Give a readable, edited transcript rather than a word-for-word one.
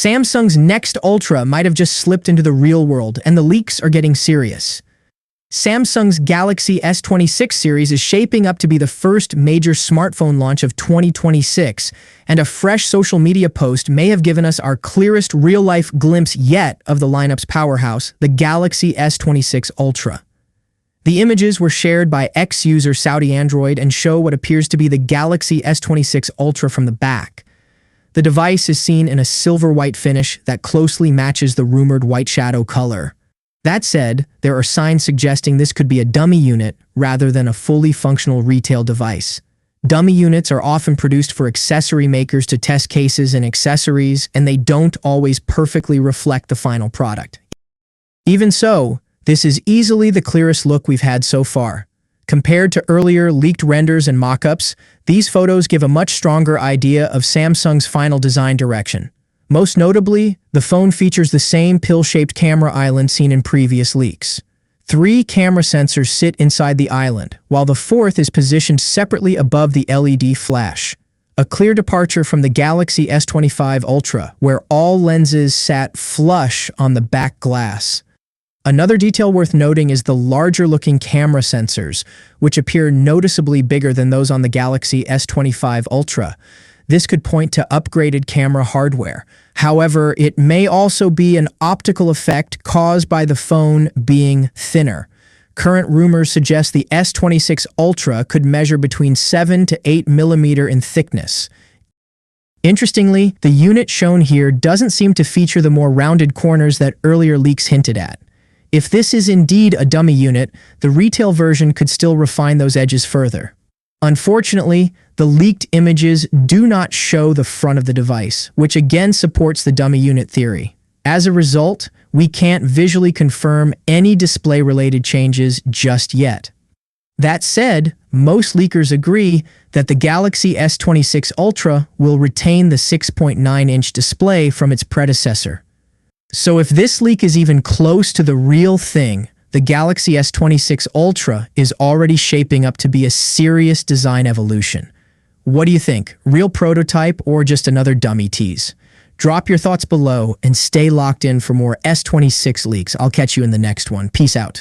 Samsung's next Ultra might have just slipped into the real world, and the leaks are getting serious. Samsung's Galaxy S26 series is shaping up to be the first major smartphone launch of 2026, and a fresh social media post may have given us our clearest real-life glimpse yet of the lineup's powerhouse, the Galaxy S26 Ultra. The images were shared by ex-user Saudi Android and show what appears to be the Galaxy S26 Ultra from the back. The device is seen in a silver-white finish that closely matches the rumored white shadow color. That said, there are signs suggesting this could be a dummy unit rather than a fully functional retail device. Dummy units are often produced for accessory makers to test cases and accessories, and they don't always perfectly reflect the final product. Even so, this is easily the clearest look we've had so far. Compared to earlier leaked renders and mock-ups, these photos give a much stronger idea of Samsung's final design direction. Most notably, the phone features the same pill-shaped camera island seen in previous leaks. 3 camera sensors sit inside the island, while the 4th is positioned separately above the LED flash. A clear departure from the Galaxy S25 Ultra, where all lenses sat flush on the back glass. Another detail worth noting is the larger-looking camera sensors, which appear noticeably bigger than those on the Galaxy S25 Ultra. This could point to upgraded camera hardware. However, it may also be an optical effect caused by the phone being thinner. Current rumors suggest the S26 Ultra could measure between 7 to 8 mm in thickness. Interestingly, the unit shown here doesn't seem to feature the more rounded corners that earlier leaks hinted at. If this is indeed a dummy unit, the retail version could still refine those edges further. Unfortunately, the leaked images do not show the front of the device, which again supports the dummy unit theory. As a result, we can't visually confirm any display-related changes just yet. That said, most leakers agree that the Galaxy S26 Ultra will retain the 6.9-inch display from its predecessor. So if this leak is even close to the real thing, the Galaxy S26 Ultra is already shaping up to be a serious design evolution. What do you think? Real prototype or just another dummy tease? Drop your thoughts below and stay locked in for more S26 leaks. I'll catch you in the next one. Peace out.